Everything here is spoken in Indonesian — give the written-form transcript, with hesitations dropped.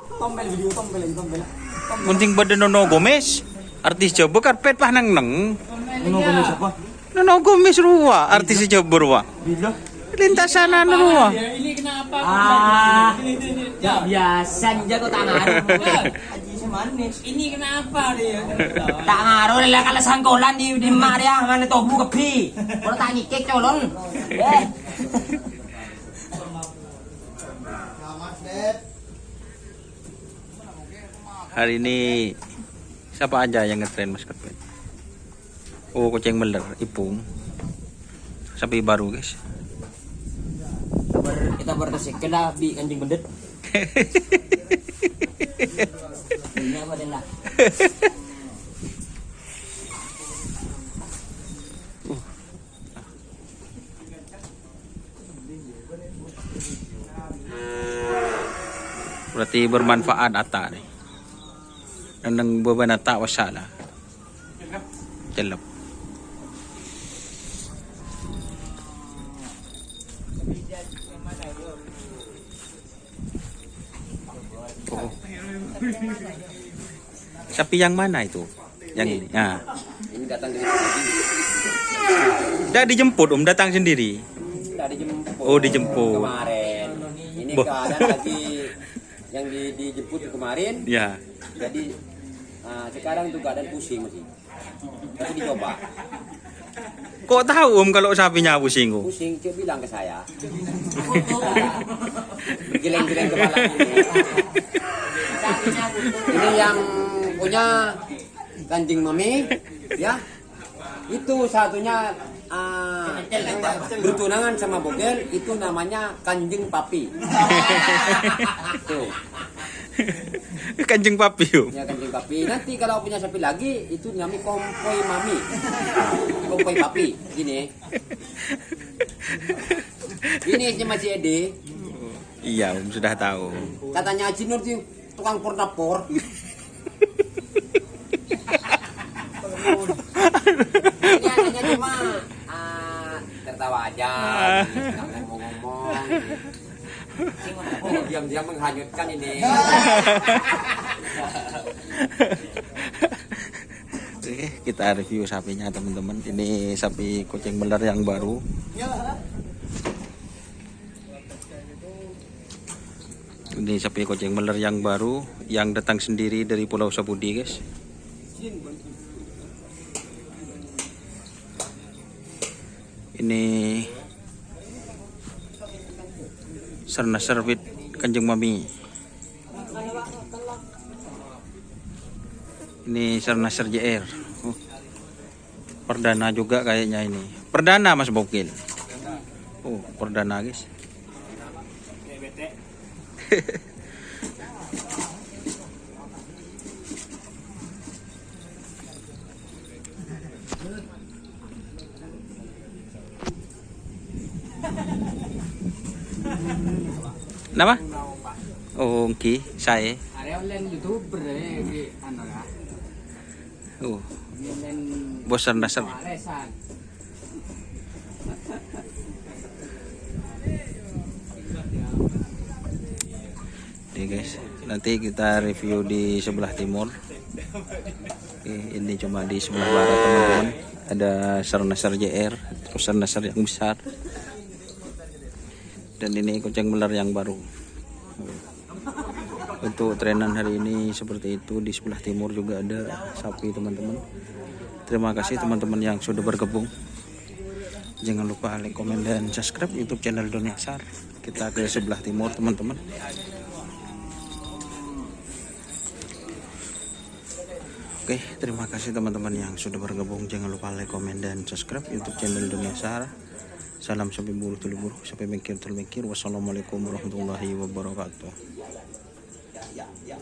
Tombel video tombel. Munting badan Nono Gomez. Artis coba karpet pah nang. Nono Gomez apa? Nono Gomez ruwa, artis coba ruwa. Bila? Lintasan ruwa. Ini kenapa? Ya biasa jago tangan. Aji semanis. Ini kenapa dia? Tak ngaruh lah kalau sangkolan di Maria mana tobu kepi. Kalau tak ngikek colon. Hari ini siapa aja yang ngetren Mas Karpet? Oh, kucing meler, Ipung. Sapi baru, guys. Kita bertosikkan lah di anjing bendet. Ini apa den lah? Berarti bermanfaat ata nih. Nang beban ata wasala. Jelap. Oh. Sapi yang mana itu? Yang ini. Nah. Ini datang dari pagi. Tidak dijemput, datang sendiri. Tidak dijemput. Oh, dijemput. Kemarin. Ini keadaan lagi yang dijemput kemarin. Ya. Jadi sekarang tuh keadaan pusing masih. Tapi dicoba. Kok tahu kalau sapinya pusing kok? Pusing, dia bilang ke saya. Geleng-geleng kepala ini. Ini yang punya kancing mami, ya. Itu satunya bertunangan sama bogel, itu namanya kanjeng papi. Tuh. Kanjeng papi yuk. Ya kanjeng papi. Nanti kalau punya sapi lagi, itu namanya kompoi mami. Kompoi papi. Gini. Ini cuma si Ede. Iya, sudah tahu. Katanya Haji Nur sih tukang pornapor. Ini adanya cuma tertawa aja, nggak ngomong-ngomong. Oh, diam-diam menghanyutkan ini. Oke, kita review sapinya teman-teman. Ini sapi kucing beler yang baru. Ini sapi kucing beler yang baru, yang datang sendiri dari Pulau Sapudi, guys. Ini Serna Servit Kanjeng Mami. Ini Serna JR. Perdana juga kayaknya ini. Perdana Mas Bokil. Oh, perdana guys. Nama? Oh, Ki, saya. Ada online YouTuber di anu ya. Oh, Online bosan dasar. Alesan. Nih guys, nanti kita review di sebelah timur. Ini cuma di sebelah barat teman-teman. Ada Sernasar JR, terus Sernasar yang besar. Dan ini kucing beler yang baru. Untuk trenan hari ini seperti itu. Di sebelah timur juga ada sapi teman-teman. Terima kasih teman-teman yang sudah bergabung. Jangan lupa like, komen, dan subscribe YouTube channel Doni Asar. Kita ke sebelah timur teman-teman. Oke, terima kasih teman-teman yang sudah bergabung. Jangan lupa like, komen, dan subscribe YouTube channel Doni Asar. Salam sampai bulu telur, sampai bengkir. Wassalamualaikum warahmatullahi wabarakatuh.